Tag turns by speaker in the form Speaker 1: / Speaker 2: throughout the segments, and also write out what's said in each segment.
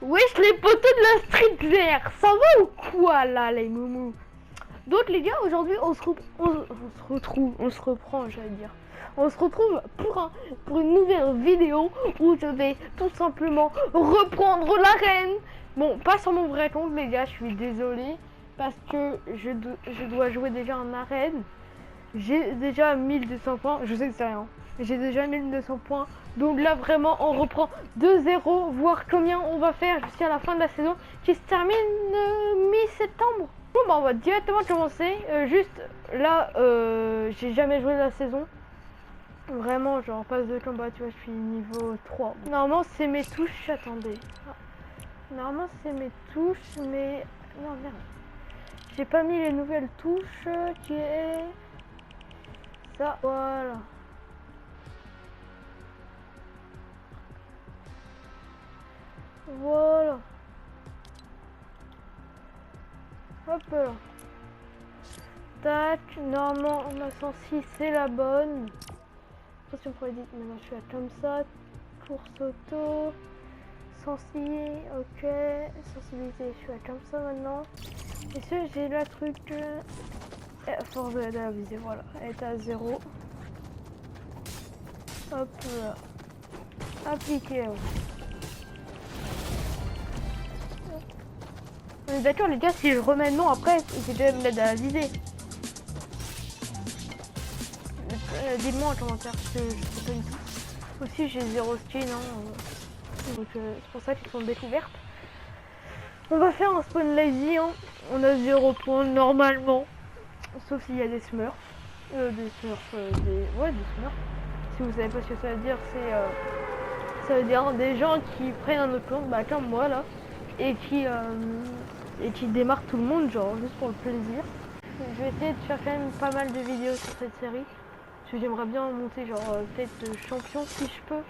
Speaker 1: Wesh les poteaux de la street vert, ça va ou quoi là les moumous? Donc les gars, aujourd'hui on se reprend, j'allais dire. On se retrouve pour une nouvelle vidéo où je vais tout simplement reprendre l'arène. Bon, pas sur mon vrai compte les gars, je suis désolé. Parce que je dois jouer déjà en arène. J'ai déjà 1200 points, je sais que c'est rien. J'ai déjà 1200 points. Donc là vraiment on reprend de 0, voir combien on va faire jusqu'à la fin de la saison qui se termine mi-septembre. Bon bah on va directement commencer. Juste là j'ai jamais joué la saison. Vraiment genre passe de combat, tu vois, je suis niveau 3. Normalement c'est mes touches, attendez. Normalement c'est mes touches mais... Non merde. J'ai pas mis les nouvelles touches qui est... Ça, voilà. Voilà. Hop là. Tac. Normalement, ma 106 c'est la bonne. Attention pour edit. Maintenant, je suis à comme ça. Course auto. Sensi. Ok. Sensibilité. Je suis à comme ça maintenant. Et ce, j'ai la truc. Force de la visée. Voilà. Elle est à 0. Hop là. Appliquer. On est d'accord les gars, si je remets le nom après, c'est déjà me l'aide à la visée. Dites-moi en commentaire parce que je sais pas du tout. Aussi j'ai 0 skin, hein, donc c'est pour ça qu'ils sont découvertes. On va faire un spawn lazy, hein. On a 0 points normalement. Sauf s'il y a des smurfs. Ouais, des smurfs. Si vous savez pas ce que ça veut dire, c'est... ça veut dire des gens qui prennent un autre compte, bah comme moi là. Et qui démarre tout le monde, genre juste pour le plaisir. Je vais essayer de faire quand même pas mal de vidéos sur cette série. Parce que j'aimerais bien monter genre peut-être champion si je peux.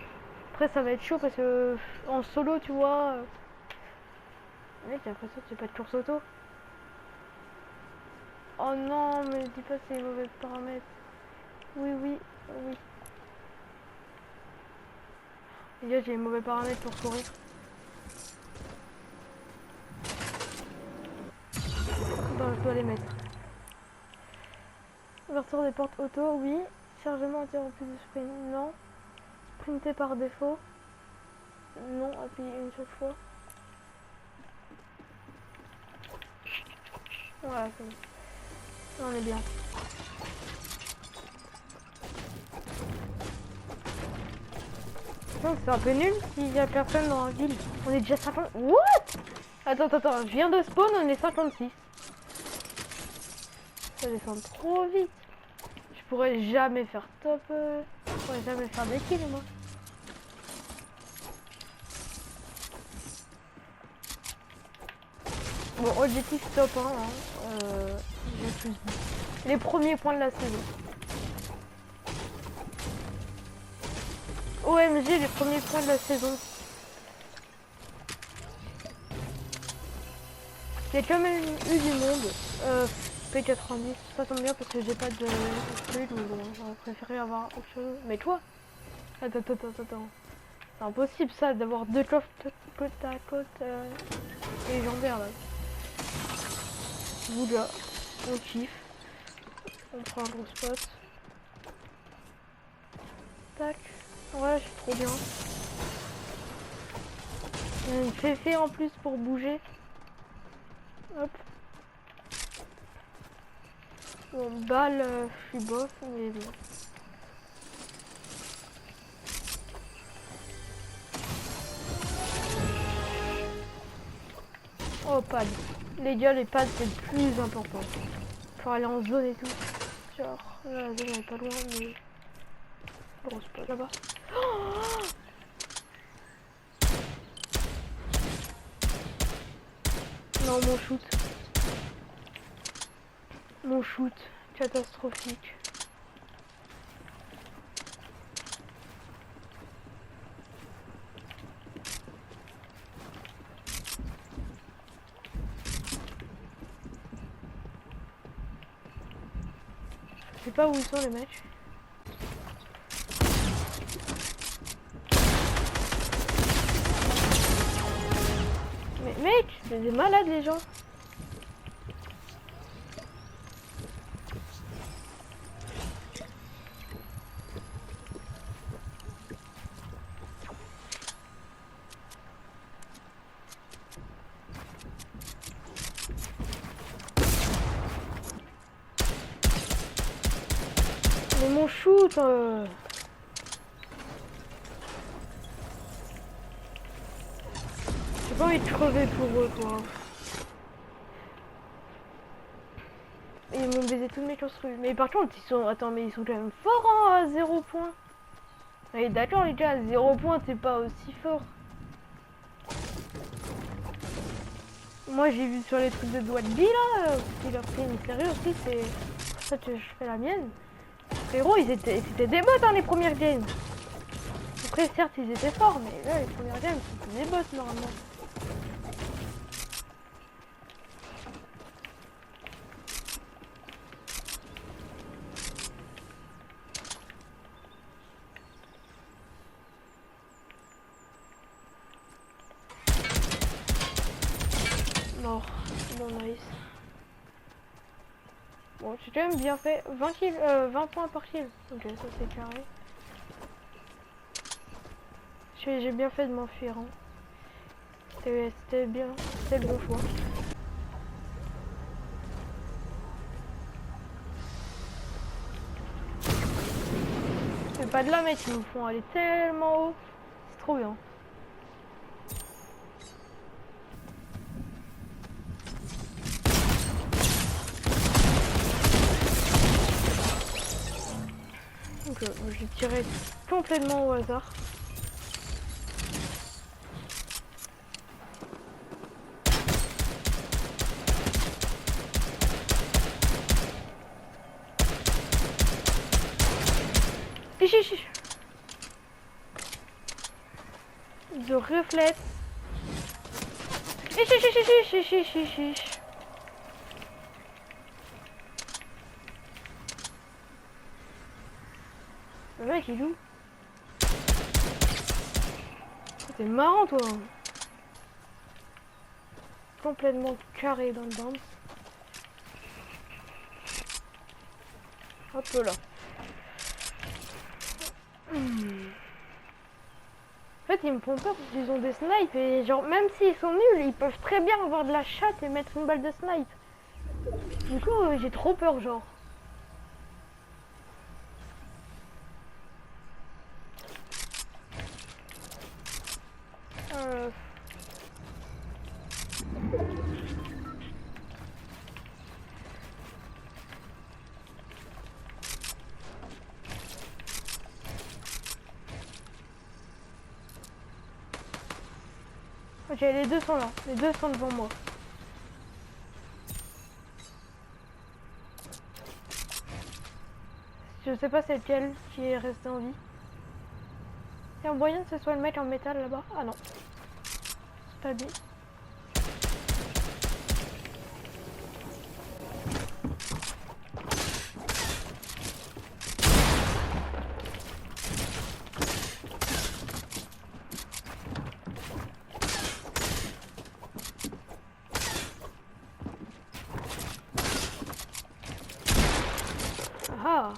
Speaker 1: Après ça va être chaud parce que en solo tu vois... Mec j'ai l'impression que j'ai pas de course auto. Oh non mais dis pas c'est les mauvais paramètres. Oui. Les gars j'ai les mauvais paramètres pour courir. Non, je dois les mettre. Ouverture des portes auto, oui. Chargement interrompu de sprint, non. Sprinter par défaut, non. Appuyer une seule fois. Voilà, c'est bon. On est bien. C'est un peu nul s'il y a personne dans la ville. On est déjà 50... What? Attends, je viens de spawn, on est 56. Ça descend trop vite. Je pourrais jamais faire top. Je pourrais jamais faire des kills moi. Bon, objectif top 1. Hein. Les premiers points de la saison. OMG, les premiers points de la saison. Il y a quand même eu du monde. P90, ça tombe bien parce que j'ai pas de fluide ou j'aurais préféré avoir autre chose. Mais toi? Attends. C'est impossible ça d'avoir deux coffres côte à côte légendaires là. Vous là, on kiffe. On prend un gros spot. Tac. Ouais, je suis trop bien. Il y a une féfé en plus pour bouger. Hop. Bon, balle, je suis bof, mais bon. Oh, pad. Les gars, les pads, c'est le plus important. Faut aller en zone et tout. Genre, la zone elle est pas loin, mais... Bon, c'est pas là-bas. Oh, non, mon shoot, catastrophique. Je sais pas où ils sont les mecs. mec, c'est des malades les gens. Mais mon shoot j'ai pas envie de crever pour eux quoi. Et ils m'ont baisé toutes mes construits. Mais par contre ils sont. Attends mais ils sont quand même forts hein, à 0 points. Et d'accord les gars, à 0 points c'est pas aussi fort. Moi j'ai vu sur les trucs de doigts de billes là, il a pris une série aussi, c'est pour ça que je fais la mienne. Frérot, c'était des bots hein, les premières games. Après certes ils étaient forts, mais là les premières games c'était des bots normalement. Mort, bon nice. Bon, j'ai quand même bien fait 20 points par kill. Ok, ça c'est carré. J'ai bien fait de m'enfuir. Hein. C'était bien, c'était le bon choix. Mais pas de là mec, ils me font aller tellement haut. C'est trop bien. Donc j'ai tiré complètement au hasard. De réflexe. Le mec il est où? T'es marrant toi. Complètement carré dans le bounce. Hop là. En fait ils me font peur parce qu'ils ont des snipes et genre même s'ils sont nuls ils peuvent très bien avoir de la chatte et mettre une balle de snipe. Du coup j'ai trop peur genre. Ok, les deux sont là, les deux sont devant moi. Je sais pas c'est lequel qui est resté en vie. C'est un moyen que ce soit le mec en métal là-bas. Ah non, c'est pas lui. Ah.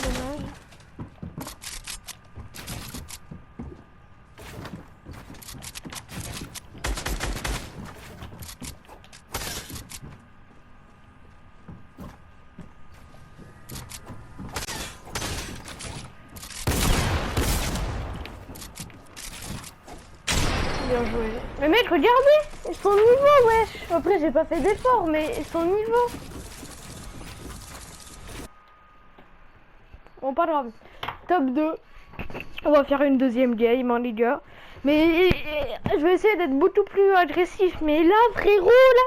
Speaker 1: Dommage. Bien joué. Mais mec, regardez, son niveau, wesh. Après, j'ai pas fait d'effort, mais son niveau. Bon, pas grave. Top 2. On va faire une deuxième game, hein, les gars. Mais je vais essayer d'être beaucoup plus agressif. Mais là, frérot, là,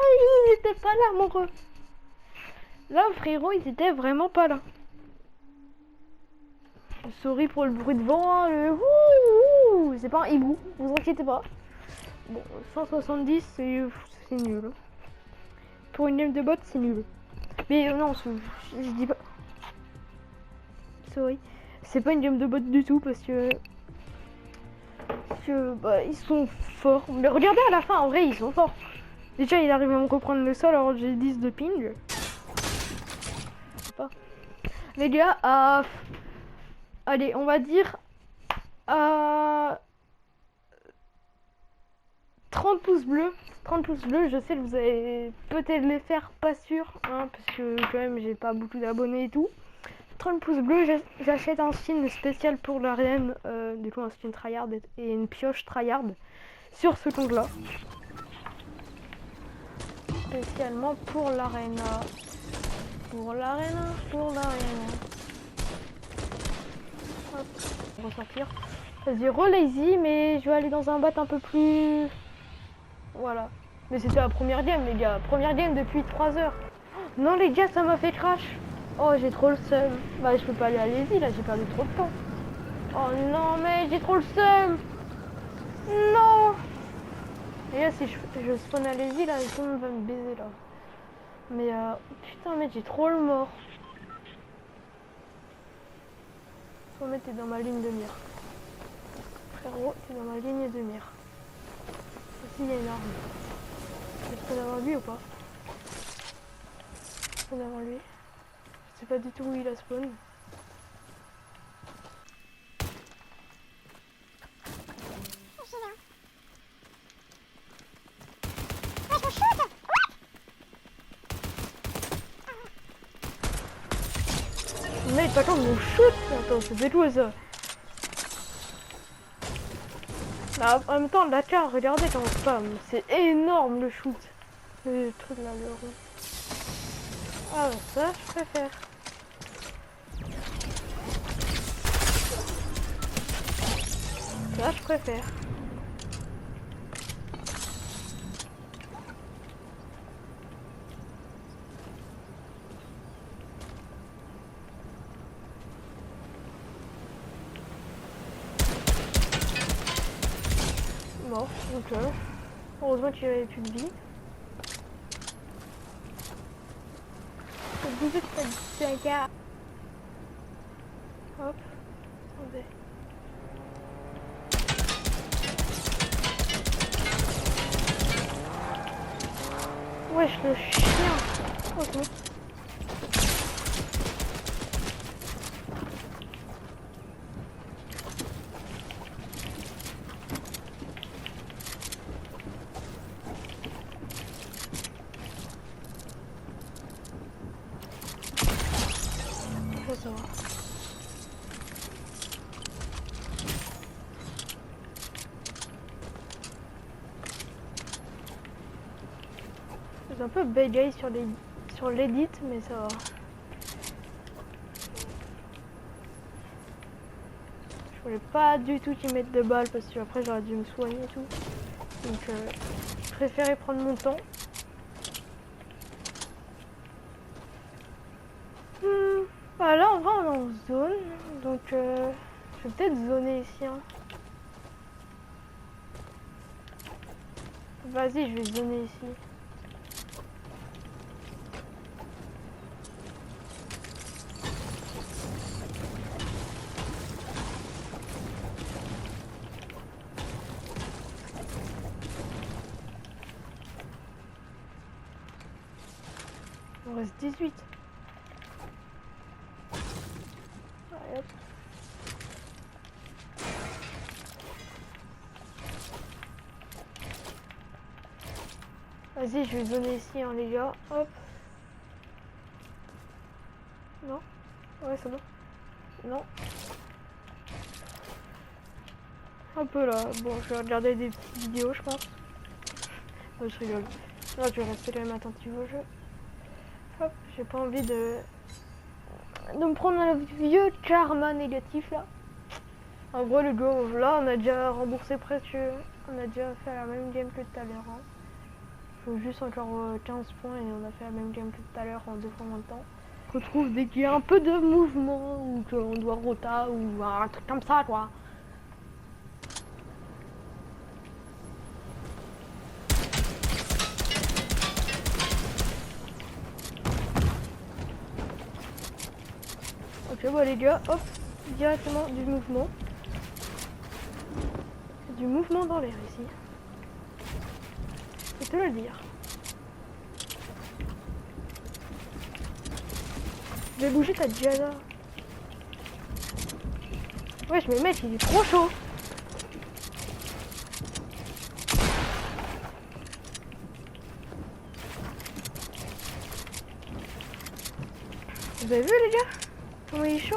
Speaker 1: ils étaient pas là, mon gars. Là, frérot, ils étaient vraiment pas là. Sorry pour le bruit de vent, hein, c'est pas un hibou, vous inquiétez pas. Bon, 170 c'est nul. Pour une game de bot c'est nul. Mais non, je dis pas. Sorry. C'est pas une game de bot du tout parce que bah, ils sont forts. Mais regardez à la fin, en vrai ils sont forts. Déjà il arrive à me reprendre le sol alors j'ai 10 de ping. Pas. Les gars, allez, on va dire 30 pouces bleus. 30 pouces bleus, je sais que vous allez peut-être les faire, pas sûr, hein, parce que quand même j'ai pas beaucoup d'abonnés et tout. 30 pouces bleus, j'achète un skin spécial pour l'arène, du coup un skin tryhard et une pioche tryhard sur ce compte là. Spécialement pour l'arena. Pour l'arena. Hop, on va sortir. Vas-y, relazy, mais je vais aller dans un bat un peu plus... Voilà. Mais c'était la première game, les gars. Première game depuis 3 heures. Non, les gars, ça m'a fait crash. Oh, j'ai trop le seum. Bah, je peux pas aller à lazy, là, j'ai perdu trop de temps. Oh non, mais j'ai trop le seum. Non. Et là, si je spawn à lazy, là, tout le monde va me baiser, là. Mais, putain, mec, j'ai trop le mort. Faut mettre, t'es dans ma ligne de mire. Frérot, t'es dans ma ligne de mire. Ici, il y a une arme. Je peux avoir lui ou pas? Je peux avoir lui. Je sais pas du tout où il a spawn. Mec, attends, mon shoot! Attends, c'est joué ça. Là, en même temps, la carte, regardez comment spam. C'est énorme le shoot. Le truc là, le rond. Ah ouais, ça, je préfère. Ça, je préfère. Mort, donc heureusement qu'il n'y avait plus de vie. Faut bouger de ta gare. Hop, attendez. Wesh, le chien. Ok. Ça va. C'est un peu bégay sur l'edit, mais ça va. Je voulais pas du tout qu'ils mettent de balles parce que après j'aurais dû me soigner et tout. Donc je préférais prendre mon temps. Bah là en vrai on est en zone, donc je vais peut-être zoner ici. Hein. Vas-y, je vais zoner ici. Il reste 18. Allez, hop. Vas-y, je vais zoner ici, hein, les gars. Hop. Non. Ouais, c'est bon. Non. Un peu là. Bon, je vais regarder des petites vidéos, je pense. Oh, je rigole. Là, je vais rester quand même attentif au jeu. Hop, j'ai pas envie de me prendre un vieux karma négatif là. En gros, le go, là, on a déjà remboursé presque. On a déjà fait la même game que tout à l'heure. Hein. Il faut juste encore 15 points et on a fait la même game que tout à l'heure en 2 fois moins de temps. On retrouve dès qu'il y a un peu de mouvement ou qu'on doit rota ou un truc comme ça quoi. vois les gars, hop, directement du mouvement. Du mouvement dans l'air ici. Je peux te le dire. Je vais bouger ta Diana. Wesh, mais mec, il est trop chaud. Vous avez vu les gars? Comment il est chaud?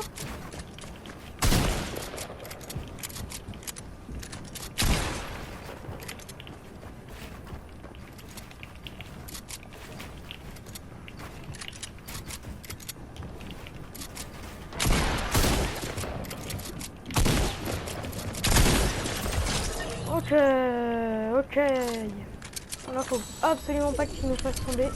Speaker 1: Ok. Alors faut absolument pas qu'il nous fasse tomber.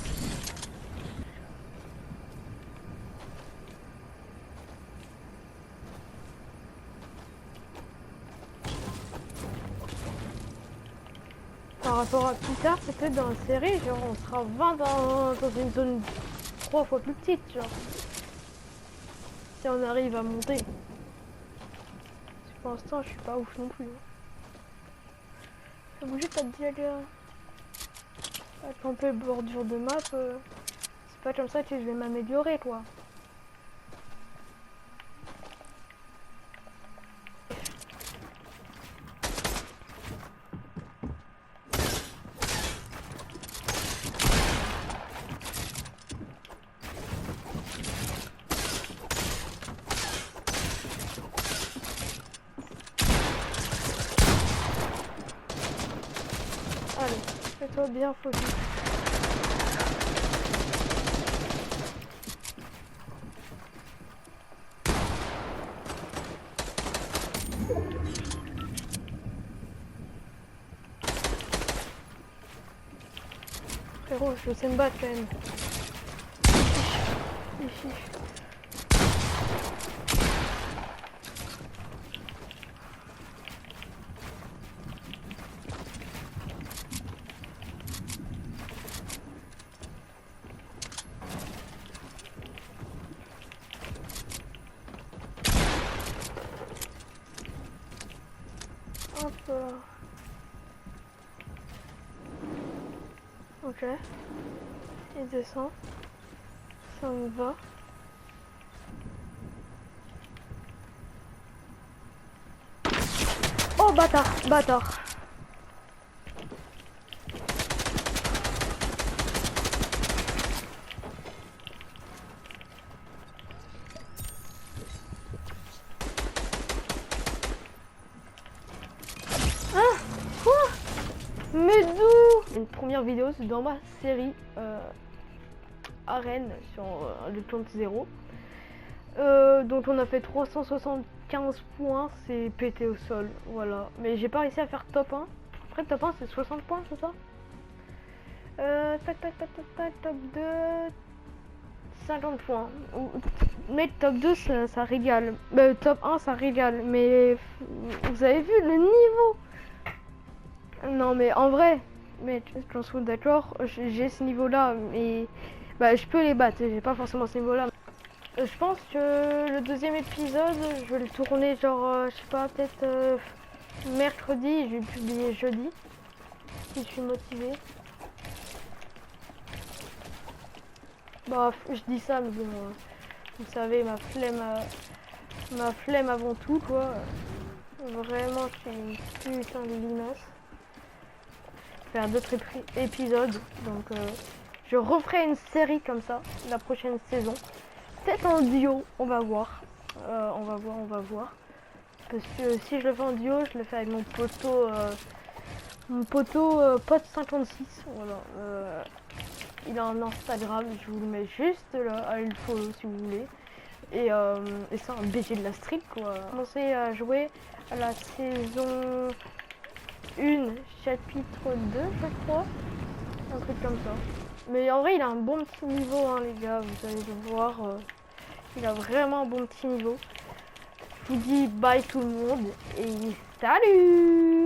Speaker 1: Par rapport à plus tard, peut-être dans la série, genre on sera 20 dans une zone 3 fois plus petite, genre. Si on arrive à monter. Pour l'instant, je suis pas ouf non plus. Faut bouger ta diaga. Camper bordure de map, c'est pas comme ça que je vais m'améliorer quoi. Allez, fais-toi bien focus. Frérot, je sais me battre quand même. Ici. Hop là. Ok. Il descend. Ça me va. Oh bâtard. Ah, quoi? Mais d'où? Une première vidéo dans ma série arène sur le compte 0. Donc on a fait 375 points, c'est pété au sol, voilà. Mais j'ai pas réussi à faire top 1. Après top 1 c'est 60 points, c'est ça? Top 2, 50 points. Mais top 2 ça régale. Top 1 ça régale, mais vous avez vu le niveau? Non mais en vrai, mais qu'on soit d'accord, j'ai ce niveau là, mais je peux les battre, j'ai pas forcément ce niveau là. Je pense que le deuxième épisode, je vais le tourner genre, je sais pas, peut-être mercredi, je vais le publier jeudi, si je suis motivée. Bah, je dis ça, mais bon, vous savez, ma flemme avant tout, quoi. Vraiment, je suis une putain de limace. Faire d'autres épisodes, donc je referai une série comme ça, la prochaine saison. Peut-être en duo, on va voir. On va voir. Parce que si je le fais en duo, je le fais avec mon poteau pote 56. Voilà. Il a un Instagram, je vous le mets juste là, allez le follow si vous voulez. Et c'est un BG de la street quoi. J'ai commencé à jouer à la saison 1, chapitre 2 je crois. Un truc comme ça. Mais en vrai il a un bon petit niveau hein, les gars, vous allez le voir. Il a vraiment un bon petit niveau. Je vous dis bye tout le monde et salut!